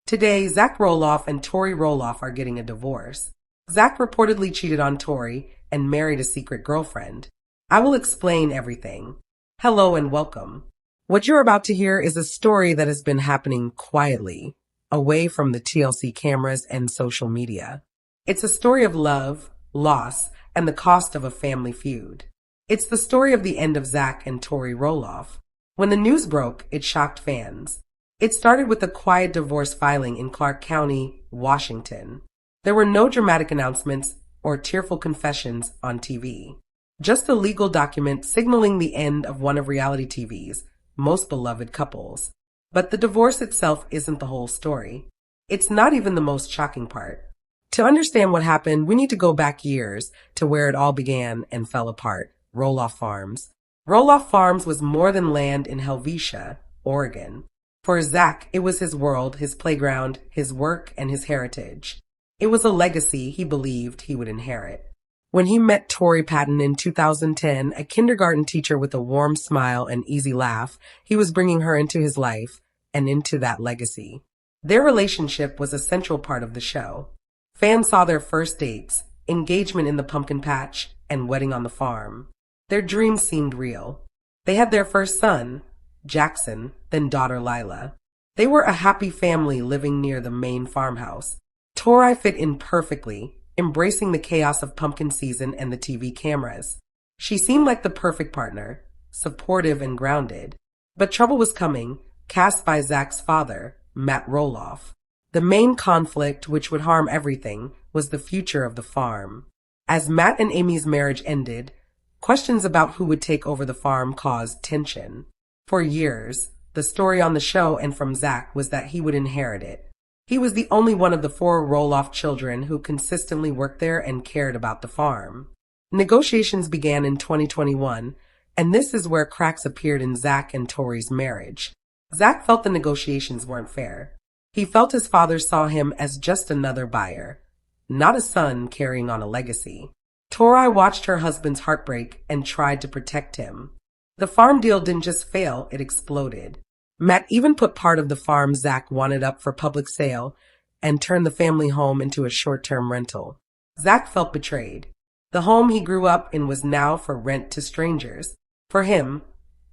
Today, Zach Roloff and Tori Roloff are getting a divorce. Zach reportedly cheated on Tori and married a secret girlfriend. I will explain everything. Hello and welcome. What you're about to hear is a story that has been happening quietly, away from the TLC cameras and social media. It's a story of love, loss, and the cost of a family feud. It's the story of the end of Zach and Tori Roloff. When the news broke, it shocked fans. It started with a quiet divorce filing in Clark County, Washington. There were no dramatic announcements or tearful confessions on TV. Just a legal document signaling the end of one of reality TV's most beloved couples. But the divorce itself isn't the whole story. It's not even the most shocking part. To understand what happened, we need to go back years to where it all began and fell apart. Roloff Farms. Roloff Farms was more than land in Helvetia, Oregon. For Zach, it was his world, his playground, his work, and his heritage. It was a legacy he believed he would inherit. When he met Tori Patton in 2010, a kindergarten teacher with a warm smile and easy laugh, he was bringing her into his life and into that legacy. Their relationship was a central part of the show. Fans saw their first dates, engagement in the pumpkin patch, and wedding on the farm. Their dreams seemed real. They had their first son, Jackson, then daughter Lila. They were a happy family living near the main farmhouse. Tori fit in perfectly, embracing the chaos of pumpkin season and the TV cameras. She seemed like the perfect partner, supportive and grounded. But trouble was coming, cast by Zach's father, Matt Roloff. The main conflict, which would harm everything, was the future of the farm. As Matt and Amy's marriage ended, questions about who would take over the farm caused tension. For years, the story on the show and from Zach was that he would inherit it. He was the only one of the 4 Roloff children who consistently worked there and cared about the farm. Negotiations began in 2021, and this is where cracks appeared in Zach and Tori's marriage. Zach felt the negotiations weren't fair. He felt his father saw him as just another buyer, not a son carrying on a legacy. Tori watched her husband's heartbreak and tried to protect him. The farm deal didn't just fail, it exploded. Matt even put part of the farm Zach wanted up for public sale and turned the family home into a short-term rental. Zach felt betrayed. The home he grew up in was now for rent to strangers. For him,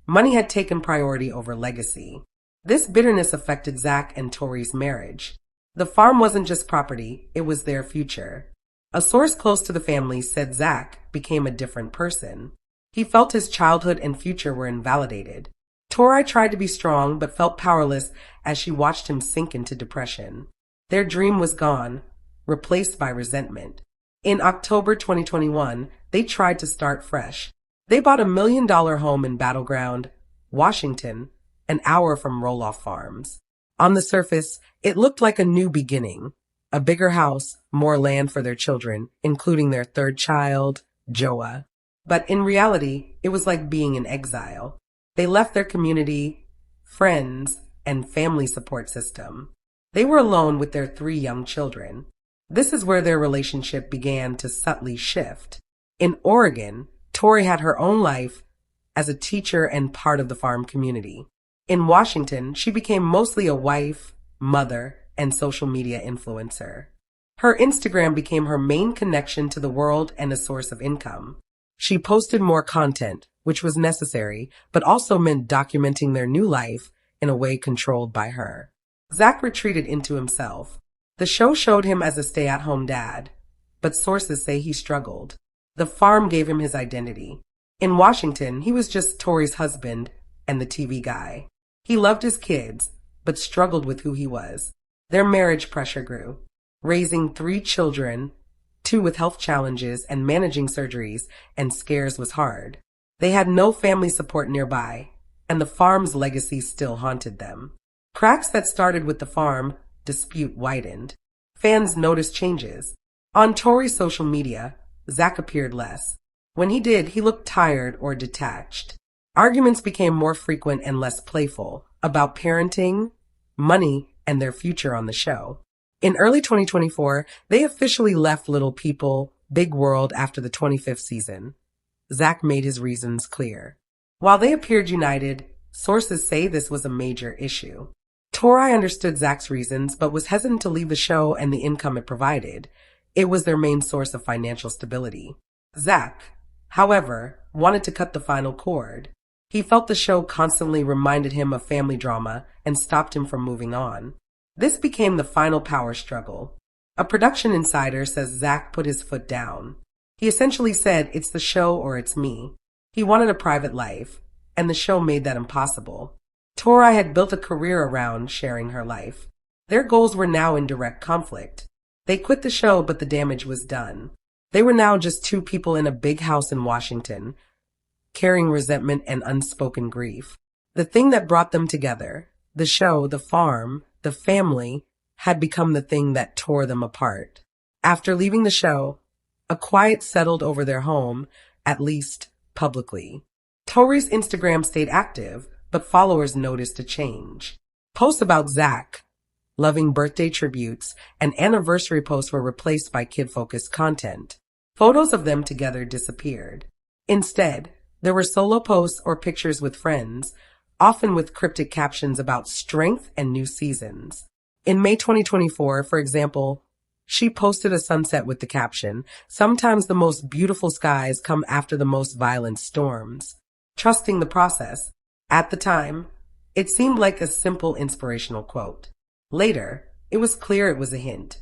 money had taken priority over legacy. This bitterness affected Zach and Tori's marriage. The farm wasn't just property, it was their future. A source close to the family said Zach became a different person. He felt his childhood and future were invalidated. Tori tried to be strong but felt powerless as she watched him sink into depression. Their dream was gone, replaced by resentment. In October 2021, they tried to start fresh. They bought a $1 million home in Battleground, Washington, an hour from Roloff Farms. On the surface, it looked like a new beginning. A bigger house, more land for their children, including their 3rd child, Joa. But in reality, it was like being in exile. They left their community, friends, and family support system. They were alone with their 3 young children. This is where their relationship began to subtly shift. In Oregon, Tori had her own life as a teacher and part of the farm community. In Washington, she became mostly a wife, mother, and social media influencer. Her Instagram became her main connection to the world and a source of income. She posted more content, which was necessary, but also meant documenting their new life in a way controlled by her. Zach retreated into himself. The show showed him as a stay-at-home dad, but sources say he struggled. The farm gave him his identity. In Washington, he was just Tori's husband and the TV guy. He loved his kids, but struggled with who he was. Their marriage pressure grew. Raising 3 children, 2 with health challenges and managing surgeries and scares was hard. They had no family support nearby, and the farm's legacy still haunted them. Cracks that started with the farm dispute widened. Fans noticed changes. On Tori's social media, Zach appeared less. When he did, he looked tired or detached. Arguments became more frequent and less playful about parenting, money, and their future on the show. In early 2024, they officially left Little People, Big World after the 25th season. Zach made his reasons clear. While they appeared united, sources say this was a major issue. Tori understood Zach's reasons, but was hesitant to leave the show and the income it provided. It was their main source of financial stability. Zach, however, wanted to cut the final cord. He felt the show constantly reminded him of family drama and stopped him from moving on. This became the final power struggle. A production insider says Zach put his foot down. He essentially said, "It's the show or it's me." He wanted a private life, and the show made that impossible. Tori had built a career around sharing her life. Their goals were now in direct conflict. They quit the show, but the damage was done. They were now just two people in a big house in Washington, carrying resentment and unspoken grief. The thing that brought them together, the show, the farm, the family, had become the thing that tore them apart. After leaving the show, a quiet settled over their home, at least publicly. Tori's Instagram stayed active, but followers noticed a change. Posts about Zach, loving birthday tributes, and anniversary posts were replaced by kid-focused content. Photos of them together disappeared. Instead, there were solo posts or pictures with friends, often with cryptic captions about strength and new seasons. In May 2024, for example, she posted a sunset with the caption, "Sometimes the most beautiful skies come after the most violent storms." Trusting the process. At the time, it seemed like a simple inspirational quote. Later, it was clear it was a hint.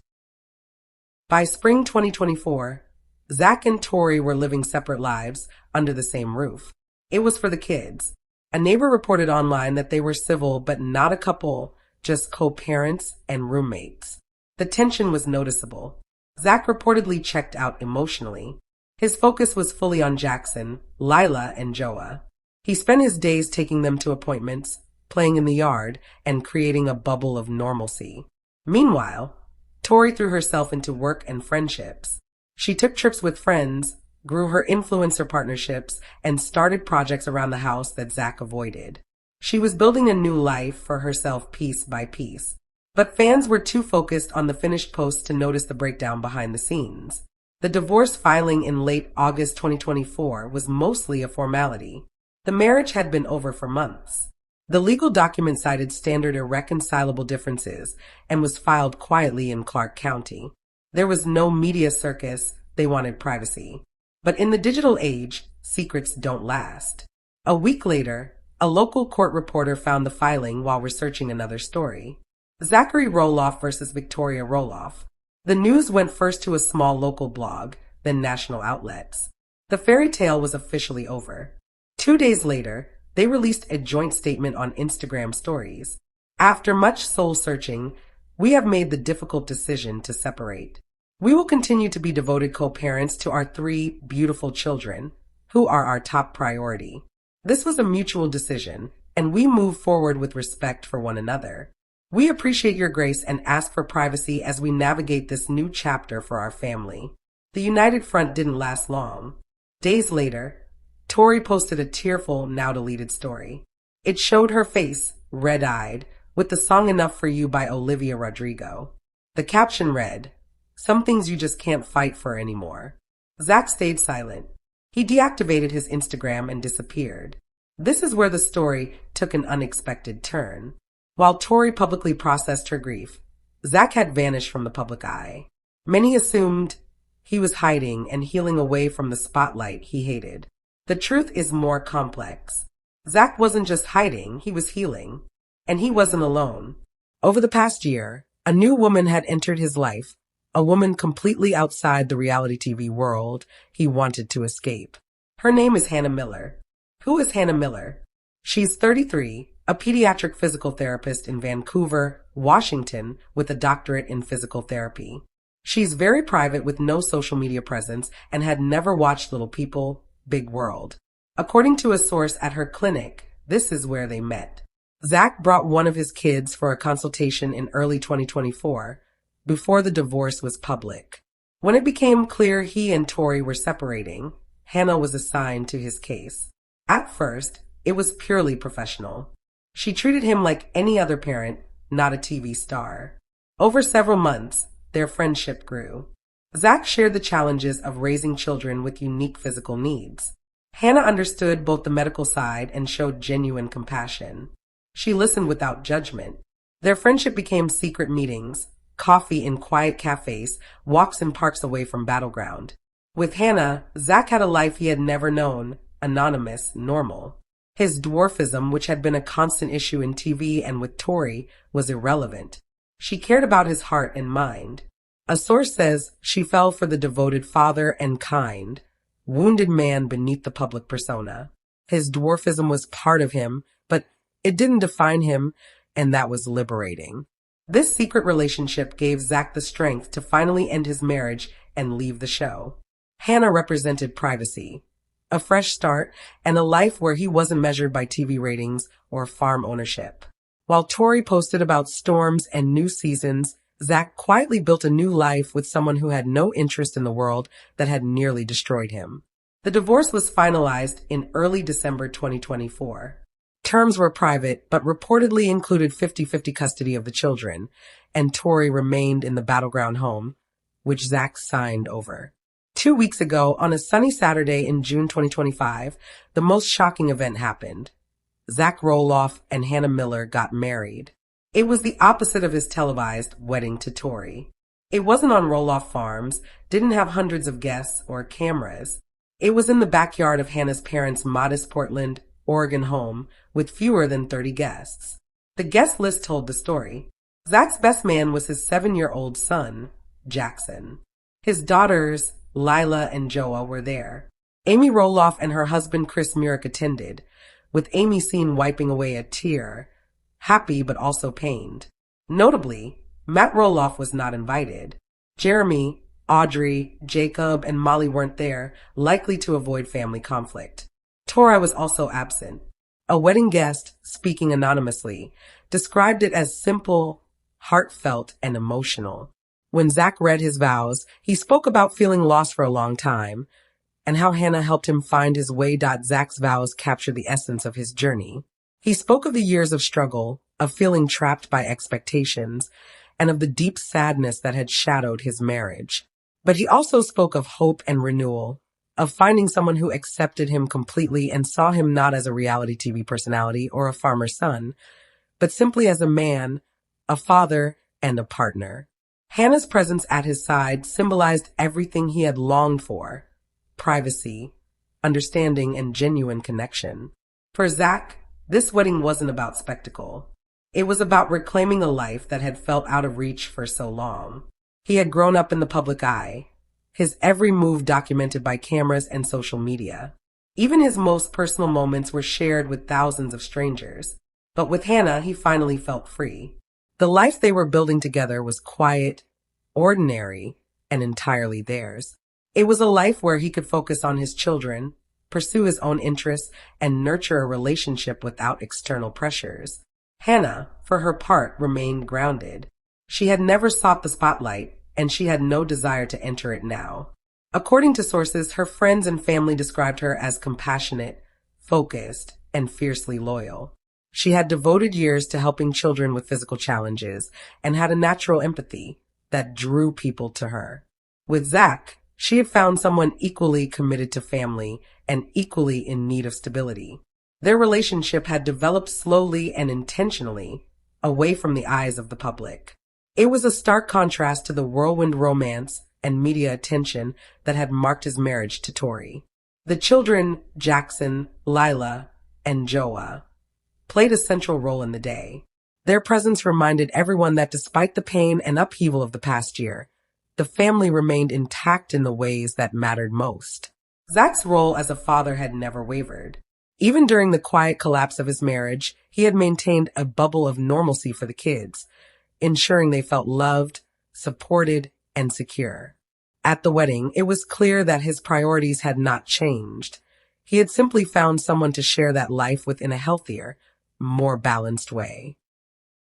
By spring 2024, Zach and Tori were living separate lives under the same roof. It was for the kids. A neighbor reported online that they were civil but not a couple, just co-parents and roommates. The tension was noticeable. Zach reportedly checked out emotionally. His focus was fully on Jackson, Lila, and Joa. He spent his days taking them to appointments, playing in the yard, and creating a bubble of normalcy. Meanwhile, Tori threw herself into work and friendships. She took trips with friends, grew her influencer partnerships, and started projects around the house that Zach avoided. She was building a new life for herself piece by piece. But fans were too focused on the finished posts to notice the breakdown behind the scenes. The divorce filing in late August 2024 was mostly a formality. The marriage had been over for months. The legal document cited standard irreconcilable differences and was filed quietly in Clark County. There was no media circus. They wanted privacy. But in the digital age, secrets don't last. A week later, a local court reporter found the filing while researching another story. Zachary Roloff versus Victoria Roloff. The news went first to a small local blog, then national outlets. The fairy tale was officially over. 2 days later, they released a joint statement on Instagram stories. After much soul-searching, we have made the difficult decision to separate. We will continue to be devoted co-parents to our 3 beautiful children, who are our top priority. This was a mutual decision, and we move forward with respect for one another. We appreciate your grace and ask for privacy as we navigate this new chapter for our family. The united front didn't last long. Days later, Tori posted a tearful, now-deleted story. It showed her face, red-eyed, with the song Enough for You by Olivia Rodrigo. The caption read, "Some things you just can't fight for anymore." Zach stayed silent. He deactivated his Instagram and disappeared. This is where the story took an unexpected turn. While Tori publicly processed her grief, Zach had vanished from the public eye. Many assumed he was hiding and healing away from the spotlight he hated. The truth is more complex. Zach wasn't just hiding, he was healing. And he wasn't alone. Over the past year, a new woman had entered his life, a woman completely outside the reality TV world he wanted to escape. Her name is Hannah Miller. Who is Hannah Miller? She's 33, a pediatric physical therapist in Vancouver, Washington, with a doctorate in physical therapy. She's very private with no social media presence and had never watched Little People, Big World. According to a source at her clinic, this is where they met. Zach brought one of his kids for a consultation in early 2024, before the divorce was public. When it became clear he and Tori were separating, Hannah was assigned to his case. At first, it was purely professional. She treated him like any other parent, not a TV star. Over several months, their friendship grew. Zach shared the challenges of raising children with unique physical needs. Hannah understood both the medical side and showed genuine compassion. She listened without judgment. Their friendship became secret meetings, coffee in quiet cafes, walks in parks away from battleground. With Hannah, Zach had a life he had never known, anonymous, normal. His dwarfism, which had been a constant issue in TV and with Tori, was irrelevant. She cared about his heart and mind. A source says she fell for the devoted father and kind, wounded man beneath the public persona. His dwarfism was part of him, but it didn't define him, and that was liberating. This secret relationship gave Zach the strength to finally end his marriage and leave the show. Hannah represented privacy, a fresh start, and a life where he wasn't measured by TV ratings or farm ownership. While Tori posted about storms and new seasons, Zach quietly built a new life with someone who had no interest in the world that had nearly destroyed him. The divorce was finalized in early December 2024. Terms were private, but reportedly included 50-50 custody of the children, and Tori remained in the battleground home, which Zach signed over. 2 weeks ago, on a sunny Saturday in June 2025, the most shocking event happened. Zach Roloff and Hannah Miller got married. It was the opposite of his televised wedding to Tori. It wasn't on Roloff Farms, didn't have hundreds of guests or cameras. It was in the backyard of Hannah's parents' modest Portland, Oregon home with fewer than 30 guests. The guest list told the story. Zach's best man was his 7-year-old son, Jackson. His daughters, Lila and Joa, were there. Amy Roloff and her husband Chris Murick attended, with Amy seen wiping away a tear, happy but also pained. Notably, Matt Roloff was not invited. Jeremy, Audrey, Jacob, and Molly weren't there, likely to avoid family conflict. Tori was also absent. A wedding guest, speaking anonymously, described it as simple, heartfelt, and emotional. When Zach read his vows, he spoke about feeling lost for a long time, and how Hannah helped him find his way. Zach's vows captured the essence of his journey. He spoke of the years of struggle, of feeling trapped by expectations, and of the deep sadness that had shadowed his marriage. But he also spoke of hope and renewal, of finding someone who accepted him completely and saw him not as a reality TV personality or a farmer's son, but simply as a man, a father, and a partner. Hannah's presence at his side symbolized everything he had longed for: privacy, understanding, and genuine connection. For Zach, this wedding wasn't about spectacle. It was about reclaiming a life that had felt out of reach for so long. He had grown up in the public eye, his every move documented by cameras and social media. Even his most personal moments were shared with thousands of strangers. But with Hannah, he finally felt free. The life they were building together was quiet, ordinary, and entirely theirs. It was a life where he could focus on his children, pursue his own interests, and nurture a relationship without external pressures. Hannah, for her part, remained grounded. She had never sought the spotlight, and she had no desire to enter it now. According to sources, her friends and family described her as compassionate, focused, and fiercely loyal. She had devoted years to helping children with physical challenges and had a natural empathy that drew people to her. With Zach, she had found someone equally committed to family and equally in need of stability. Their relationship had developed slowly and intentionally, away from the eyes of the public. It was a stark contrast to the whirlwind romance and media attention that had marked his marriage to Tori. The children, Jackson, Lila, and Joa, played a central role in the day. Their presence reminded everyone that despite the pain and upheaval of the past year, the family remained intact in the ways that mattered most. Zach's role as a father had never wavered. Even during the quiet collapse of his marriage, he had maintained a bubble of normalcy for the kids, ensuring they felt loved, supported, and secure. At the wedding, it was clear that his priorities had not changed. He had simply found someone to share that life with in a healthier, more balanced way.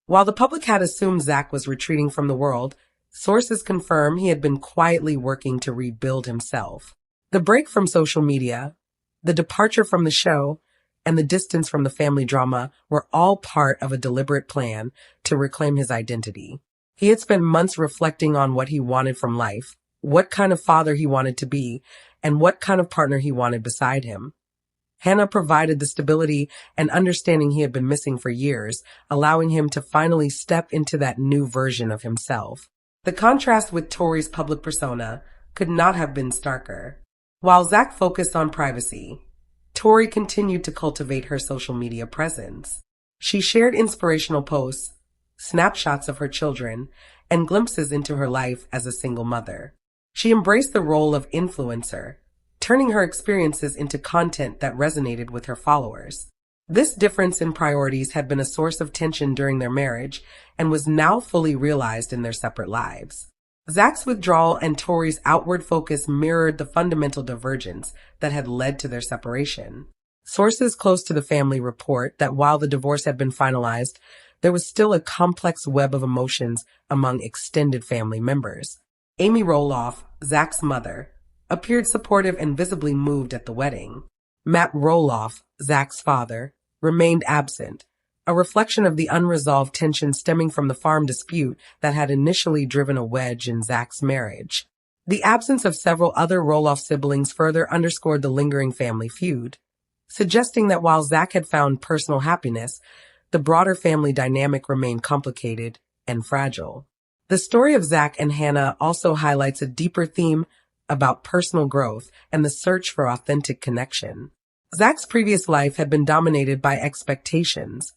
While the public had assumed Zach was retreating from the world, sources confirm he had been quietly working to rebuild himself. The break from social media, the departure from the show, and the distance from the family drama were all part of a deliberate plan to reclaim his identity. He had spent months reflecting on what he wanted from life, what kind of father he wanted to be, and what kind of partner he wanted beside him. Hannah provided the stability and understanding he had been missing for years, allowing him to finally step into that new version of himself. The contrast with Tori's public persona could not have been starker. While Zach focused on privacy, Tori continued to cultivate her social media presence. She shared inspirational posts, snapshots of her children, and glimpses into her life as a single mother. She embraced the role of influencer, turning her experiences into content that resonated with her followers. This difference in priorities had been a source of tension during their marriage and was now fully realized in their separate lives. Zach's withdrawal and Tori's outward focus mirrored the fundamental divergence that had led to their separation. Sources close to the family report that while the divorce had been finalized, there was still a complex web of emotions among extended family members. Amy Roloff, Zach's mother, appeared supportive and visibly moved at the wedding. Matt Roloff, Zach's father, remained absent, a reflection of the unresolved tension stemming from the farm dispute that had initially driven a wedge in Zach's marriage. The absence of several other Roloff siblings further underscored the lingering family feud, suggesting that while Zach had found personal happiness, the broader family dynamic remained complicated and fragile. The story of Zach and Hannah also highlights a deeper theme about personal growth and the search for authentic connection. Zach's previous life had been dominated by expectations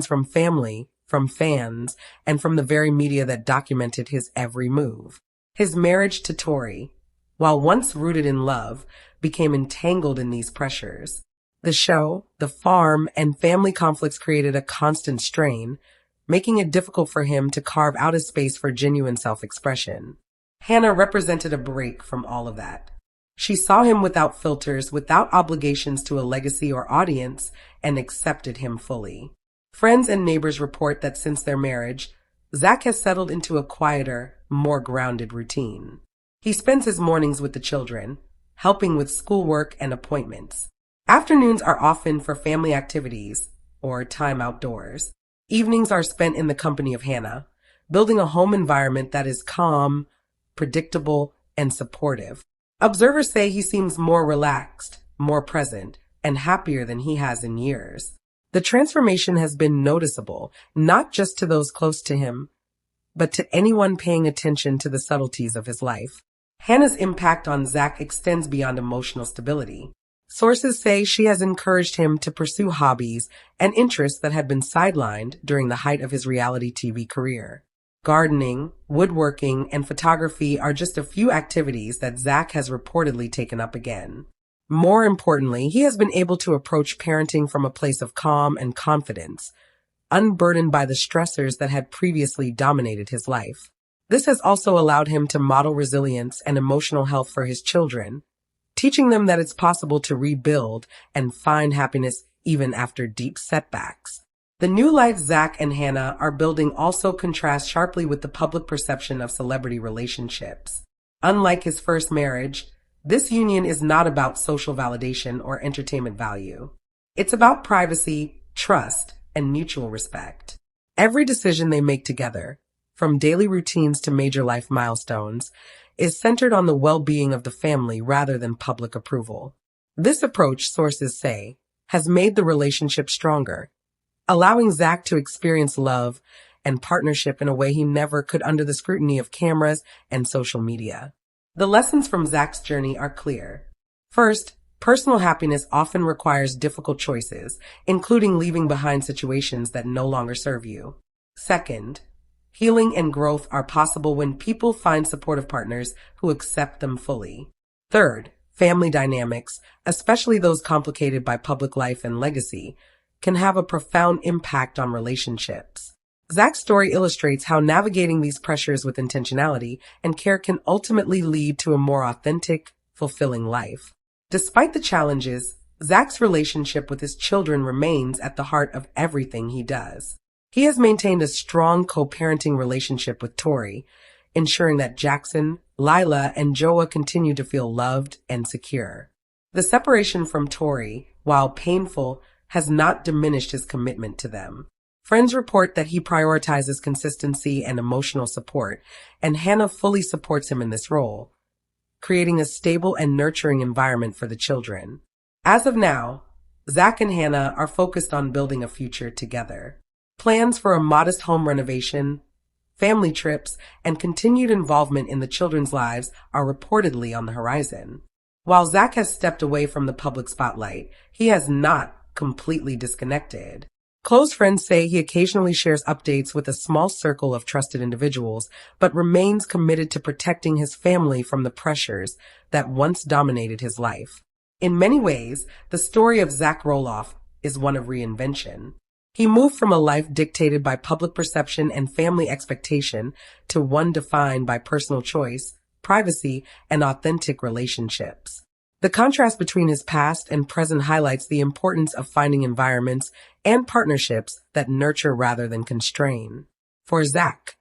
from family, from fans, and from the very media that documented his every move. His marriage to Tori, while once rooted in love, became entangled in these pressures. The show, the farm, and family conflicts created a constant strain, making it difficult for him to carve out a space for genuine self-expression. Hannah represented a break from all of that. She saw him without filters, without obligations to a legacy or audience, and accepted him fully. Friends and neighbors report that since their marriage, Zach has settled into a quieter, more grounded routine. He spends his mornings with the children, helping with schoolwork and appointments. Afternoons are often for family activities or time outdoors. Evenings are spent in the company of Hannah, building a home environment that is calm, predictable, and supportive. Observers say he seems more relaxed, more present, and happier than he has in years. The transformation has been noticeable, not just to those close to him, but to anyone paying attention to the subtleties of his life. Hannah's impact on Zach extends beyond emotional stability. Sources say she has encouraged him to pursue hobbies and interests that had been sidelined during the height of his reality TV career. Gardening, woodworking, and photography are just a few activities that Zach has reportedly taken up again. More importantly, he has been able to approach parenting from a place of calm and confidence, unburdened by the stressors that had previously dominated his life. This has also allowed him to model resilience and emotional health for his children, teaching them that it's possible to rebuild and find happiness even after deep setbacks. The new life Zach and Hannah are building also contrasts sharply with the public perception of celebrity relationships. Unlike his first marriage, this union is not about social validation or entertainment value. It's about privacy, trust, and mutual respect. Every decision they make together, from daily routines to major life milestones, is centered on the well-being of the family rather than public approval. This approach, sources say, has made the relationship stronger, allowing Zach to experience love and partnership in a way he never could under the scrutiny of cameras and social media. The lessons from Zach's journey are clear. First, personal happiness often requires difficult choices, including leaving behind situations that no longer serve you. Second, healing and growth are possible when people find supportive partners who accept them fully. Third, family dynamics, especially those complicated by public life and legacy, can have a profound impact on relationships. Zach's story illustrates how navigating these pressures with intentionality and care can ultimately lead to a more authentic, fulfilling life. Despite the challenges, Zach's relationship with his children remains at the heart of everything he does. He has maintained a strong co-parenting relationship with Tori, ensuring that Jackson, Lila, and Joa continue to feel loved and secure. The separation from Tori, while painful, has not diminished his commitment to them. Friends report that he prioritizes consistency and emotional support, and Hannah fully supports him in this role, creating a stable and nurturing environment for the children. As of now, Zach and Hannah are focused on building a future together. Plans for a modest home renovation, family trips, and continued involvement in the children's lives are reportedly on the horizon. While Zach has stepped away from the public spotlight, he has not completely disconnected. Close friends say he occasionally shares updates with a small circle of trusted individuals, but remains committed to protecting his family from the pressures that once dominated his life. In many ways, the story of Zach Roloff is one of reinvention. He moved from a life dictated by public perception and family expectation to one defined by personal choice, privacy, and authentic relationships. The contrast between his past and present highlights the importance of finding environments and partnerships that nurture rather than constrain. For Zach,